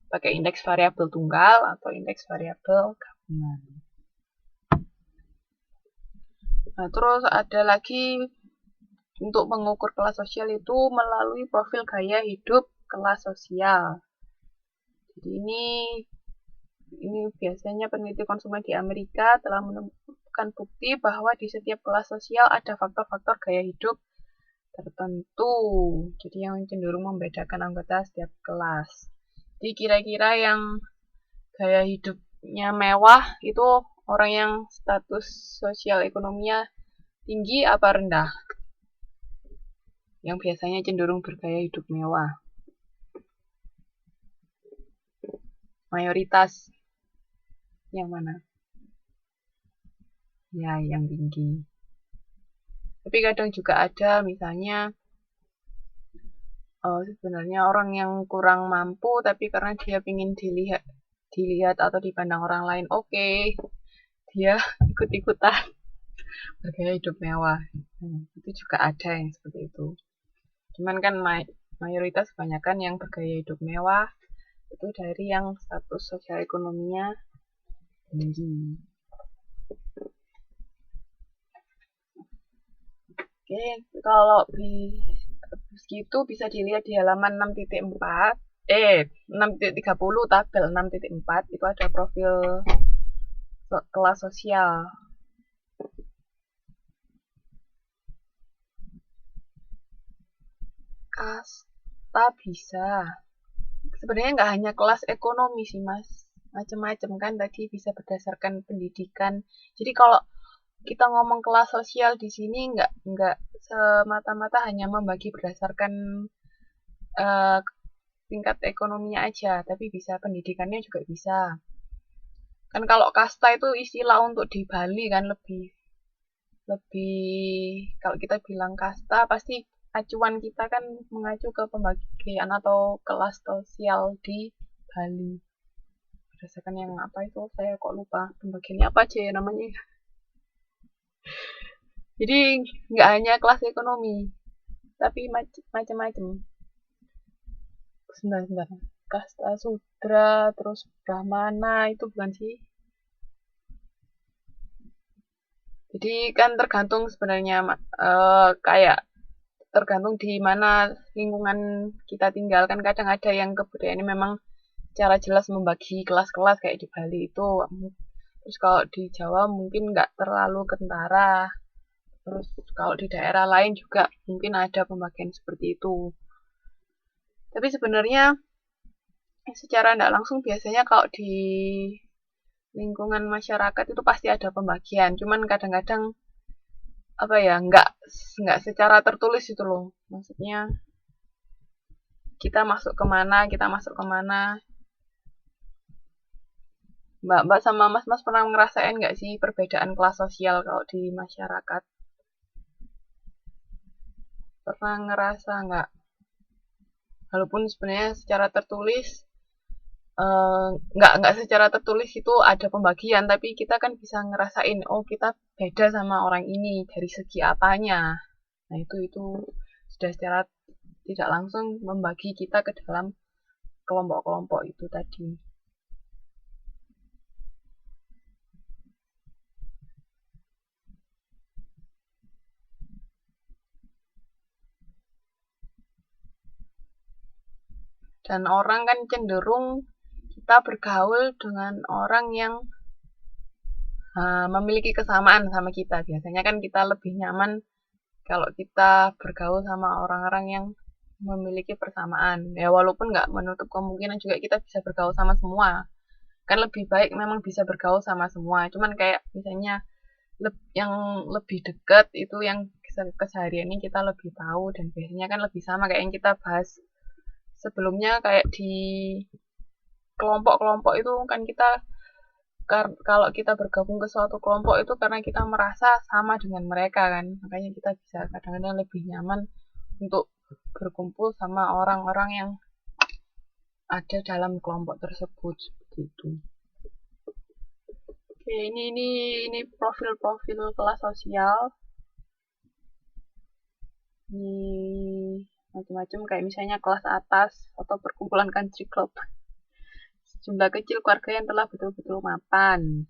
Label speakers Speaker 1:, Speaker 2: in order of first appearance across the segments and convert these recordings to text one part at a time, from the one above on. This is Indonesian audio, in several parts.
Speaker 1: pakai indeks variabel tunggal atau indeks variabel gabungan. Nah, terus ada lagi untuk mengukur kelas sosial itu melalui profil gaya hidup kelas sosial. Jadi ini biasanya peneliti konsumen di Amerika telah menemukan bukti bahwa di setiap kelas sosial ada faktor-faktor gaya hidup tertentu. Jadi yang cenderung membedakan anggota setiap kelas. Jadi kira-kira yang gaya hidupnya mewah itu orang yang status sosial ekonominya tinggi apa rendah? Yang biasanya cenderung bergaya hidup mewah. Mayoritas yang mana? Ya, yang tinggi. Tapi kadang juga ada misalnya sebenarnya orang yang kurang mampu tapi karena dia ingin dilihat atau dipandang orang lain oke, dia ikut-ikutan bergaya hidup mewah. Itu juga ada yang seperti itu. Cuman kan mayoritas kebanyakan yang bergaya hidup mewah itu dari yang status sosial ekonominya tinggi. Oke, kalau begitu bisa dilihat di halaman 6.4, 6.30 tabel 6.4 itu ada profil kelas sosial. Kasta bisa. Sebenarnya nggak hanya kelas ekonomi sih mas, macam-macam kan tadi bisa berdasarkan pendidikan. Jadi kalau kita ngomong kelas sosial di sini nggak semata-mata hanya membagi berdasarkan uh, tingkat ekonominya aja, tapi bisa pendidikannya juga bisa. Kan kalau kasta itu istilah untuk di Bali kan lebih lebih kalau kita bilang kasta pasti acuan kita kan mengacu ke pembagian atau kelas sosial di Bali. Berdasarkan yang apa itu saya kok lupa pembagiannya apa aja ya namanya. Jadi nggak hanya kelas ekonomi, tapi macam-macam. Sebentar. Kasta Sudra, terus Brahmana itu bukan sih? Jadi kan tergantung sebenarnya kayak tergantung di mana lingkungan kita tinggal kan kadang ada yang kebudayaannya memang secara jelas membagi kelas-kelas kayak di Bali itu. Terus kalau di Jawa mungkin nggak terlalu kentara. Terus kalau di daerah lain juga mungkin ada pembagian seperti itu. Tapi sebenarnya secara tidak langsung biasanya kalau di lingkungan masyarakat itu pasti ada pembagian. Cuman kadang-kadang apa ya nggak secara tertulis itu loh. Maksudnya kita masuk kemana. Mbak sama mas pernah ngerasain nggak sih perbedaan kelas sosial kalau di masyarakat? Pernah ngerasa nggak? Walaupun sebenarnya secara tertulis nggak secara tertulis itu ada pembagian, tapi kita kan bisa ngerasain, oh kita beda sama orang ini dari segi apanya. Nah itu sudah secara tidak langsung membagi kita ke dalam kelompok-kelompok itu tadi. Dan orang kan cenderung kita bergaul dengan orang yang memiliki kesamaan sama kita. Biasanya kan kita lebih nyaman kalau kita bergaul sama orang-orang yang memiliki persamaan. Ya walaupun nggak menutup kemungkinan juga kita bisa bergaul sama semua. Kan lebih baik memang bisa bergaul sama semua. Cuman kayak misalnya yang lebih dekat itu yang keseharian ini kita lebih tahu dan biasanya kan lebih sama kayak yang kita bahas sebelumnya kayak di kelompok-kelompok itu kan kita kalau kita bergabung ke suatu kelompok itu karena kita merasa sama dengan mereka kan makanya kita bisa kadang-kadang lebih nyaman untuk berkumpul sama orang-orang yang ada dalam kelompok tersebut seperti itu. Oke, ini profil-profil kelas sosial. Ini macam-macam kayak misalnya kelas atas atau perkumpulan country club. Jumlah kecil keluarga yang telah betul-betul mapan.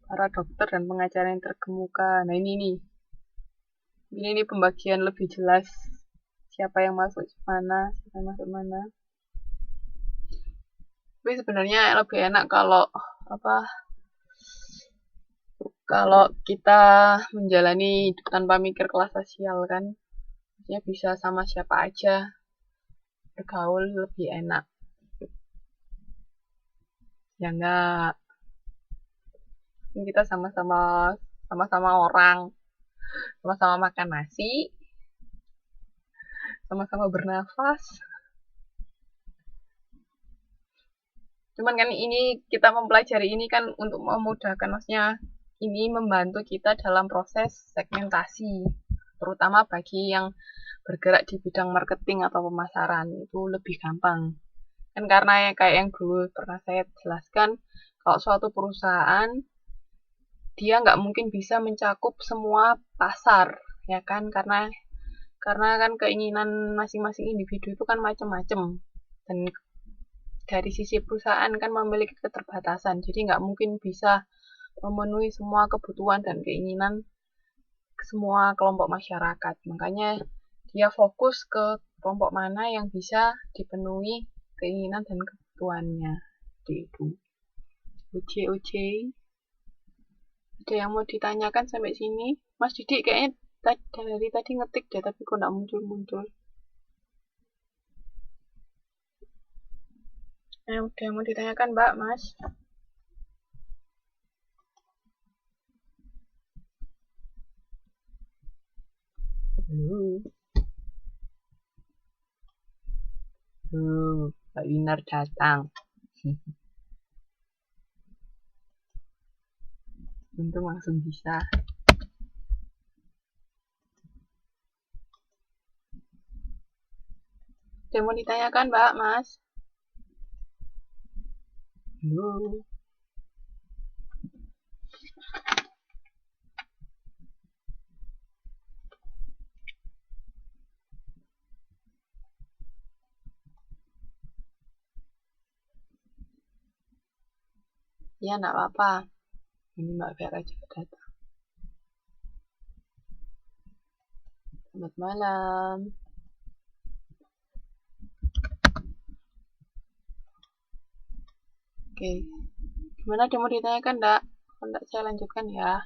Speaker 1: Para dokter dan pengacara yang terkemuka. Nah ini nih. Ini pembagian lebih jelas. Siapa yang masuk mana, siapa yang masuk mana. Tapi sebenarnya lebih enak kalau kalau kita menjalani hidup tanpa mikir kelas sosial kan. Maksudnya bisa sama siapa aja bergaul lebih enak. Ya enggak. Kita sama-sama orang, sama-sama makan nasi, sama-sama bernafas. Cuman kan ini kita mempelajari ini kan untuk memudahkan, maksudnya ini membantu kita dalam proses segmentasi, terutama bagi yang bergerak di bidang marketing atau pemasaran, itu lebih gampang. Kan karena kayak yang dulu pernah saya jelaskan, kalau suatu perusahaan dia nggak mungkin bisa mencakup semua pasar, ya kan? Karena kan keinginan masing-masing individu itu kan macam-macam, dan dari sisi perusahaan kan memiliki keterbatasan, jadi nggak mungkin bisa memenuhi semua kebutuhan dan keinginan semua kelompok masyarakat. Makanya dia fokus ke kelompok mana yang bisa dipenuhi keinginan dan kebutuhannya. Itu. Uji. Ada yang mau ditanyakan sampai sini? Mas Didik kayaknya dari tadi ngetik deh, tapi kok nggak muncul-muncul. Udah yang mau ditanyakan Mbak, Mas? Halo. Mbak Winar datang. Untung langsung bisa. Ada yang mau ditanyakan Mbak, Mas? Halo. Ya, enggak apa-apa. Ini Mbak Vera juga datang. Selamat malam. Oke. Gimana, ada mau ditanyakan enggak? Enggak, saya lanjutkan ya.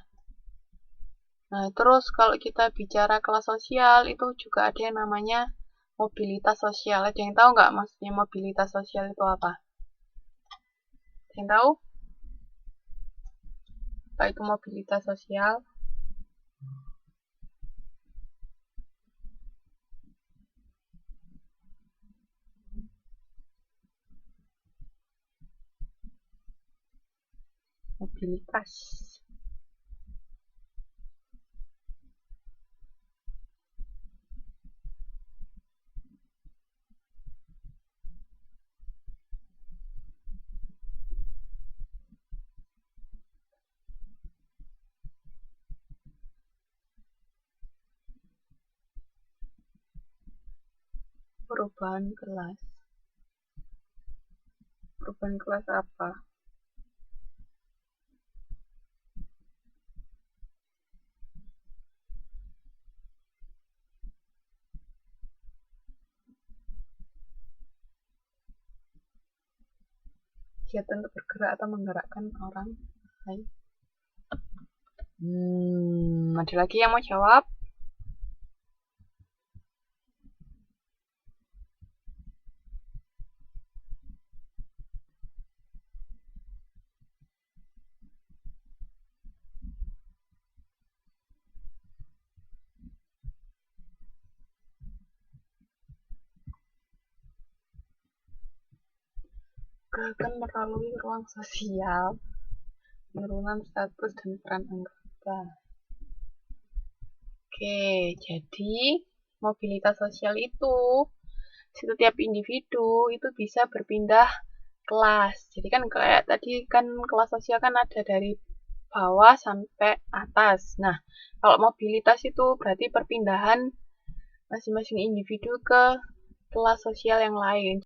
Speaker 1: Nah, terus kalau kita bicara kelas sosial, itu juga ada yang namanya mobilitas sosial. Ada yang tahu nggak maksudnya mobilitas sosial itu apa? Ada yang tahu? Apa itu mobilitas sosial? Mobilitas. Perubahan kelas. Perubahan kelas apa? Kegiatan untuk bergerak atau menggerakkan orang lain. Ada lagi yang mau jawab? Gerakan melalui ruang sosial, penurunan status dan peran anggota. Oke, jadi mobilitas sosial itu setiap individu itu bisa berpindah kelas. Jadi kan kayak tadi kan kelas sosial kan ada dari bawah sampai atas. Nah, kalau mobilitas itu berarti perpindahan masing-masing individu ke kelas sosial yang lain.